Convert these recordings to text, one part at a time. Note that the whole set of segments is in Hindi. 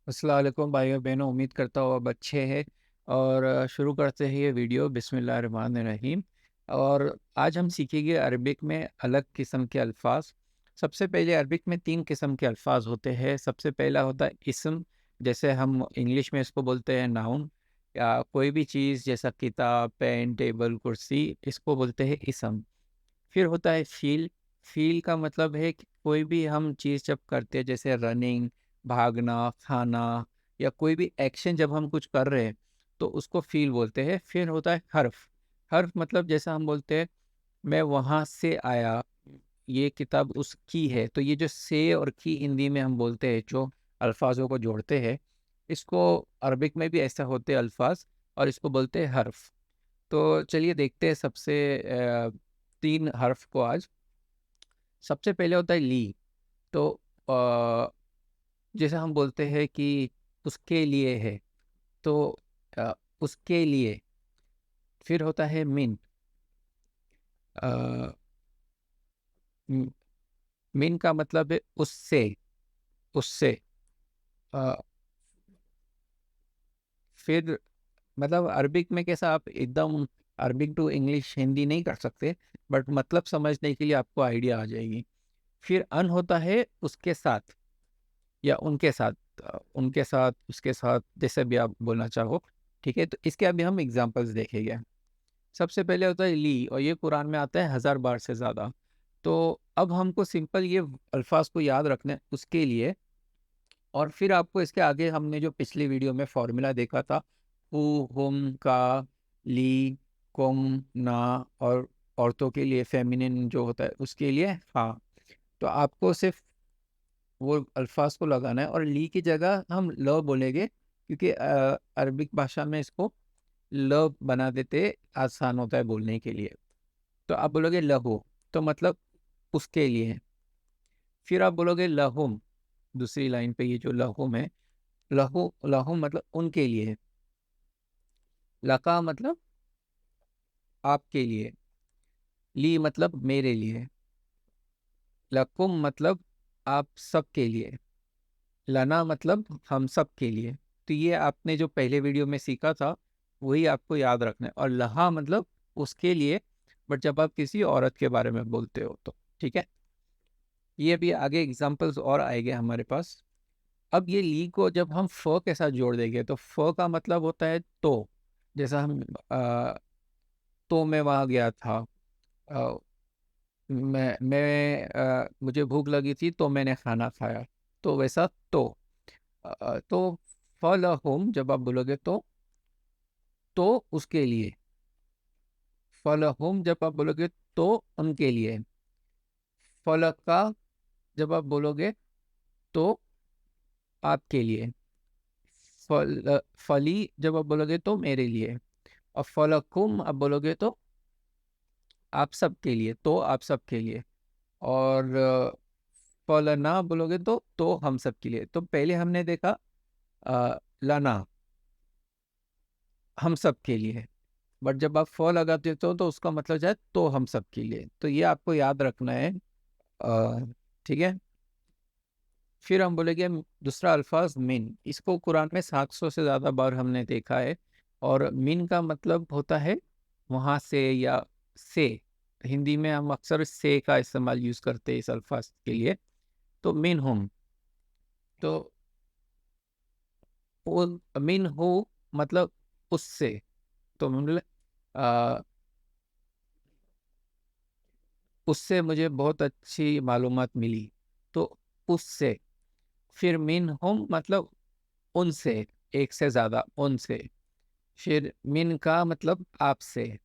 अस्सलाम वालेकुम भाइयों बहनों, उम्मीद करता हूँ आप अच्छे हैं। और शुरू करते हैं ये वीडियो बिस्मिल्लाहिर्रहमानिर्रहीम। और आज हम सीखेंगे अरबिक में अलग किस्म के अल्फाज। सबसे पहले अरबिक में तीन किस्म के अल्फाज होते हैं। सबसे पहला होता है इस्म, जैसे हम इंग्लिश में इसको बोलते हैं नाउन। या कोई भी चीज़ जैसा किताब, पेन, टेबल, कुर्सी, इसको बोलते हैं इस्म। फिर होता है फ़ील। फ़ील का मतलब है कि कोई भी हम चीज़ जब करते हैं, जैसे रनिंग, भागना, खाना, या कोई भी एक्शन जब हम कुछ कर रहे हैं तो उसको फ़ील बोलते हैं। फिर होता है हर्फ। हर्फ मतलब जैसा हम बोलते हैं मैं वहाँ से आया, ये किताब उसकी है। तो ये जो से और की हिंदी में हम बोलते हैं, जो अल्फाजों को जोड़ते हैं, इसको अरबिक में भी ऐसा होते हैं अल्फाज, और इसको बोलते हैं हर्फ। तो चलिए देखते हैं सबसे तीन हर्फ को आज। सबसे पहले होता है ली। तो अ, जैसे हम बोलते हैं कि उसके लिए है, तो अ, उसके लिए। फिर होता है मिन। अ, म- मिन का मतलब है उससे, उससे। अ, फिर मतलब अरबिक में कैसा, आप एकदम अरबिक टू इंग्लिश हिंदी नहीं कर सकते, बट मतलब समझने के लिए आपको आइडिया आ जाएगी। फिर अन होता है उसके साथ या उनके साथ। उनके साथ, उसके साथ, जैसे भी आप बोलना चाहो। ठीक है, तो इसके अभी हम एग्जांपल्स देखेंगे। सबसे पहले होता है ली, और ये कुरान में आता है 1000 बार से ज़्यादा। तो अब हमको सिंपल ये अल्फाज को याद रखना है उसके लिए। और फिर आपको इसके आगे हमने जो पिछली वीडियो में फॉर्मूला देखा था, हु, हुम, का, ली, कुम, ना, और औरतों के लिए फेमिनिन जो होता है उसके लिए हाँ। तो आपको सिर्फ वो अल्फाज को लगाना है, और ली की जगह हम ल बोलेंगे, क्योंकि अरबिक भाषा में इसको ल बना देते, आसान होता है बोलने के लिए। तो आप बोलोगे लहू, तो मतलब उसके लिए। फिर आप बोलोगे लहुम, दूसरी लाइन पे ये जो लहुम है, लहू, लहुम मतलब उनके लिए। लका मतलब आपके लिए। ली मतलब मेरे लिए। लकुम मतलब आप सबके लिए। लना मतलब हम सब के लिए। तो ये आपने जो पहले वीडियो में सीखा था वही आपको याद रखना है। और लहा मतलब उसके लिए, बट जब आप किसी औरत के बारे में बोलते हो तो। ठीक है, ये भी आगे एग्जांपल्स और आएंगे हमारे पास। अब ये ली को जब हम फ के साथ जोड़ देंगे तो फ का मतलब होता है तो। जैसा हम तो मैं वहाँ गया था, अ, मुझे भूख लगी थी तो मैंने खाना खाया। तो वैसा तो। तो फलहुम जब आप बोलोगे तो उसके लिए। फलहुम जब आप बोलोगे तो उनके लिए। फलका जब आप बोलोगे तो आपके लिए। फली जब आप बोलोगे तो मेरे लिए। और फलकुम आप बोलोगे तो आप सबके लिए, तो आप सबके लिए। और फलना बोलोगे तो हम सबके लिए। तो पहले हमने देखा लना, हम सब के लिए। बट जब आप फ लगा देते हो तो उसका मतलब जाए तो हम सब के लिए। तो ये आपको याद रखना है। ठीक है। फिर हम बोलेंगे दूसरा अल्फाज मिन। इसको कुरान में 700 से ज़्यादा बार हमने देखा है। और मिन का मतलब होता है वहाँ से या से। हिंदी में हम अक्सर से का इस्तेमाल यूज़ करते हैं इस अल्फाज के लिए। तो मिन हम, तो वो मिन हो मतलब उससे। तो मतलब उससे मुझे बहुत अच्छी मालूमात मिली, तो उससे। फिर मिन हम मतलब उनसे, एक से ज्यादा उनसे। फिर मिन का मतलब आपसे।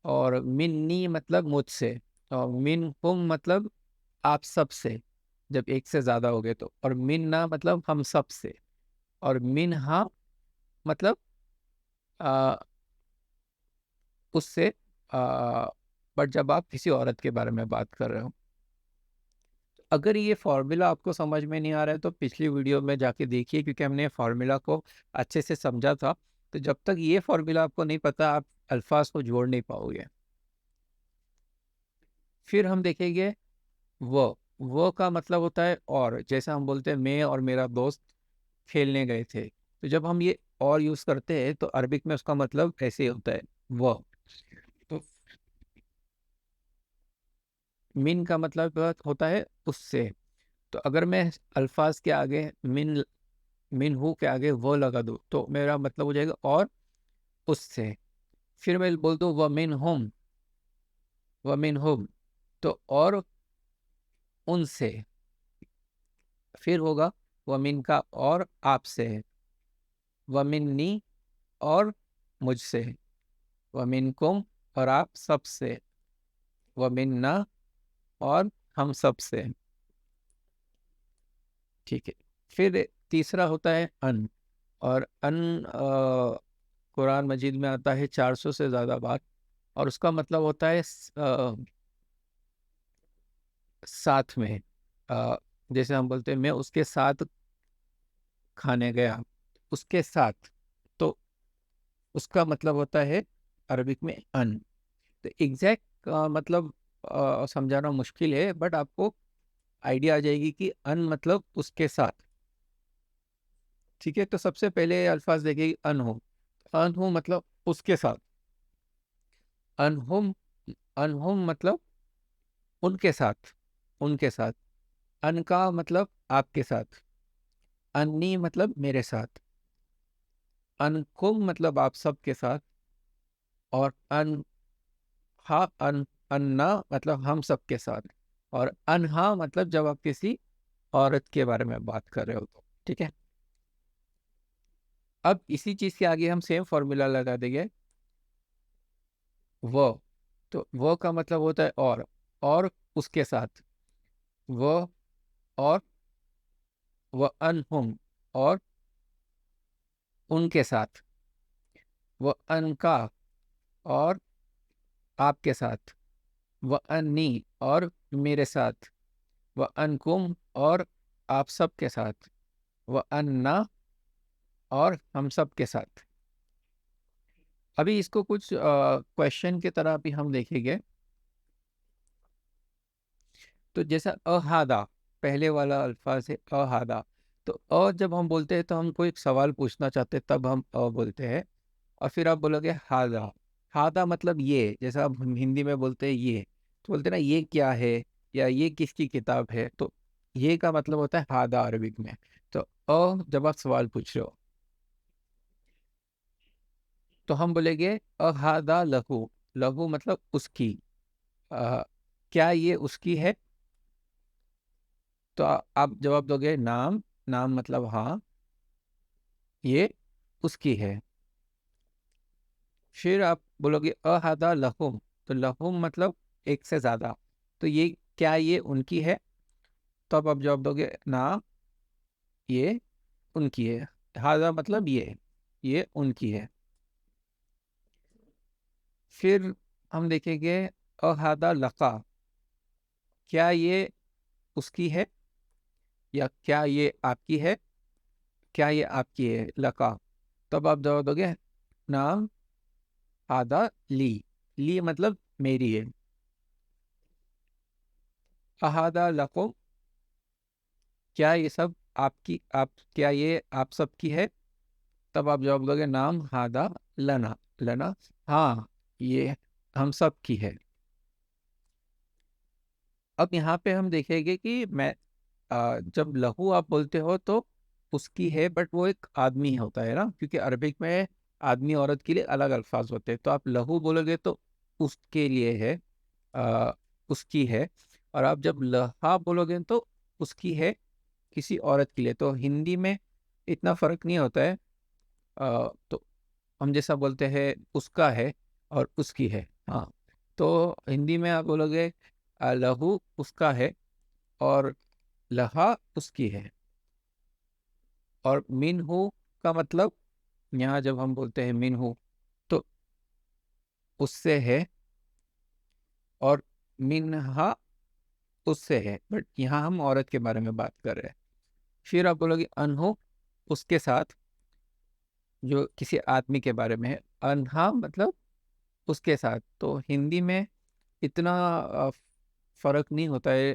और मिन्नी मतलब मुझसे। और मिन हम मतलब आप सब से, जब एक से ज्यादा हो गए तो। और मिन्ना मतलब हम सब से। और मिन्हा मतलब आ, उससे। बट जब आप किसी औरत के बारे में बात कर रहे हो। अगर ये फार्मूला आपको समझ में नहीं आ रहा है तो पिछली वीडियो में जाके देखिए, क्योंकि हमने फार्मूला को अच्छे से समझा था। तो जब तक ये फार्मूला आपको नहीं पता, आप अल्फाज को जोड़ नहीं पाओगे। फिर हम देखेंगे वो। वो का मतलब होता है और, जैसे हम बोलते हैं मैं और मेरा दोस्त। खेलने गए थे। तो जब हम ये और यूज करते हैं तो अरबिक में उसका मतलब ऐसे होता है वह। तो मिन का मतलब होता है उससे। तो अगर मैं अल्फाज के आगे मिन हु के आगे वो लगा दूँ तो मेरा मतलब हो जाएगा और उससे। फिर मैं बोल दूँ व मिन हुम तो और उनसे। फिर होगा व मिन का और आपसे, व मिन्नी और मुझसे, व मिनकुम और आप सबसे, व मिन्ना और हम सबसे। ठीक है। फिर तीसरा होता है अन। और अन कुरान मजीद में आता है 400 से ज़्यादा बार। और उसका मतलब होता है साथ में। अ, जैसे हम बोलते हैं मैं उसके साथ खाने गया, उसके साथ। तो उसका मतलब होता है अरबिक में अन। तो एग्जैक्ट मतलब समझाना मुश्किल है, बट आपको आइडिया आ जाएगी कि अन मतलब उसके साथ। ठीक है। तो सबसे पहले अल्फाज देखेगी अनहुम। अनहुम मतलब उसके साथ। अनहुम, अनहुम मतलब उनके साथ, उनके साथ। अन का मतलब आपके साथ। अन्नी मतलब मेरे साथ। अनकुम मतलब आप सबके साथ। और अन्ना मतलब हम सबके साथ। और अनहा मतलब जब आप किसी औरत के बारे में बात कर रहे हो तो। ठीक है। अब इसी चीज के आगे हम सेम फॉर्मूला लगा देंगे वो। तो वो का मतलब होता है और उसके साथ। वो और वो अनहुम और उनके साथ। वो अनका और आपके साथ। वो अन्नी और मेरे साथ। वो अनकुम और आप सब के साथ। वो अन्ना और हम सब के साथ। अभी इसको कुछ क्वेश्चन की तरह भी हम देखेंगे। तो जैसा अहादा, पहले वाला अल्फाज है अहादा। तो जब हम बोलते हैं तो हम कोई एक सवाल पूछना चाहते हैं तब हम बोलते हैं। और फिर आप बोलोगे हादा। हादा मतलब ये, जैसा आप हम हिंदी में बोलते हैं ये, तो बोलते हैं ना ये क्या है या ये किसकी किताब है। तो ये का मतलब होता है हादा अरबिक में। तो जब आप सवाल पूछ रहे हो तो हम बोलेंगे अहादा लहू। लहू मतलब उसकी। अ, क्या ये उसकी है। तो आप जवाब दोगे नाम। नाम मतलब हाँ, ये उसकी है। फिर आप बोलोगे अहादा लहुम। तो लहुम मतलब एक से ज्यादा। तो ये क्या ये उनकी है। तब आप जवाब दोगे ना, ये उनकी है। हादा मतलब ये उनकी है। फिर हम देखेंगे अहादा लका। क्या ये उसकी है या क्या ये आपकी है। क्या ये आपकी है लका। तब आप जवाब दोगे नाम आदा ली। ली मतलब मेरी है। अहादा लकुम, क्या ये सब आपकी, आप क्या ये आप सबकी है। तब आप जवाब दोगे नाम हादा लना। लना, हाँ ये हम सब की है। अब यहाँ पे हम देखेंगे कि मैं जब लहू आप बोलते हो तो उसकी है, बट वो एक आदमी होता है ना, क्योंकि अरबिक में आदमी औरत के लिए अलग अल्फाज होते हैं। तो आप लहू बोलोगे तो उसके लिए है, आ, उसकी है। और आप जब लहा बोलोगे तो उसकी है किसी औरत के लिए। तो हिंदी में इतना फर्क नहीं होता है। तो हम जैसा बोलते हैं उसका है और उसकी है। हाँ। तो हिंदी में आप बोलोगे लहू उसका है और लहा उसकी है। और मिन हु का मतलब, यहाँ जब हम बोलते हैं मिन हु तो उससे है। और मिनहा उससे है, बट यहाँ हम औरत के बारे में बात कर रहे हैं। फिर आप बोलोगे अनहु उसके साथ, जो किसी आदमी के बारे में है। अनहा मतलब उसके साथ। तो हिंदी में इतना फर्क नहीं होता है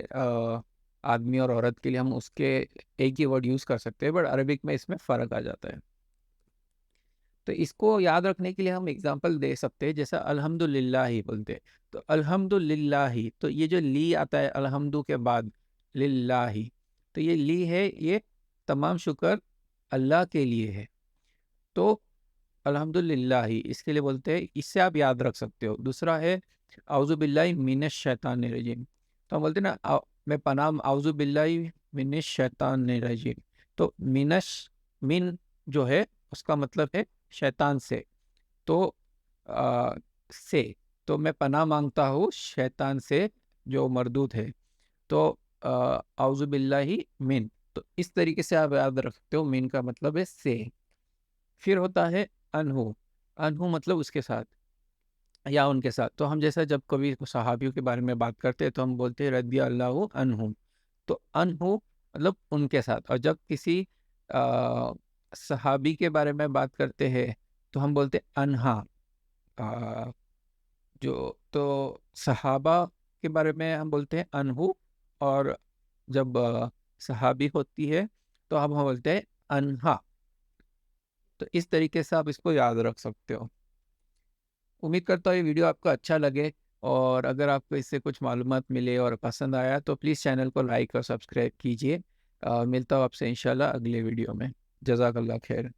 आदमी और औरत के लिए हम उसके एक ही वर्ड यूज़ कर सकते हैं, बट अरबिक में इसमें फ़र्क आ जाता है। तो इसको याद रखने के लिए हम एग्जांपल दे सकते हैं, जैसा अल्हम्दुलिल्लाह ही बोलते हैं, तो अल्हम्दुलिल्लाह ही, तो ये जो ली आता है अल्हम्दु के बाद, लिल्लाही, तो ये ली है, ये तमाम शुक्र अल्लाह के लिए है। तो अल्हम्दुलिल्लाह ही इसके लिए बोलते हैं, इससे आप याद रख सकते हो। दूसरा है औज़ु बिल्लाहि मिनश शैतानिर रजीम, तो हम बोलते हैं ना मैं पनाह औज़ु बिल्लाहि मिनश शैतानिर रजीम, तो मिनश, मिन जो है उसका मतलब है शैतान से, तो आ, से, तो मैं पनाह मांगता हूँ शैतान से जो मरदूत है, तो औज़ु बिल्लाहि मिन, तो इस तरीके से आप याद रखते हो, मिन का मतलब है से। फिर होता है अनहु, अनहु मतलब उसके साथ या उनके साथ, तो हम जैसा जब कभी सहाबियों के बारे में बात करते हैं तो हम बोलते हैं रदी अल्लाह अनहु, तो अनहु मतलब उनके साथ। और जब किसी सहाबी के बारे में बात करते हैं तो हम बोलते हैं अनहा। आ, जो तो सहाबा के बारे में हम बोलते हैं अनहु, और जब सहाबी होती है तो हम बोलते हैं अनहा। तो इस तरीके से आप इसको याद रख सकते हो। उम्मीद करता हूँ ये वीडियो आपको अच्छा लगे, और अगर आपको इससे कुछ मालूमात मिले और पसंद आया तो प्लीज़ चैनल को लाइक और सब्सक्राइब कीजिए। मिलता हूँ आपसे इंशाल्लाह अगले वीडियो में। जज़ाकल्लाह खैर।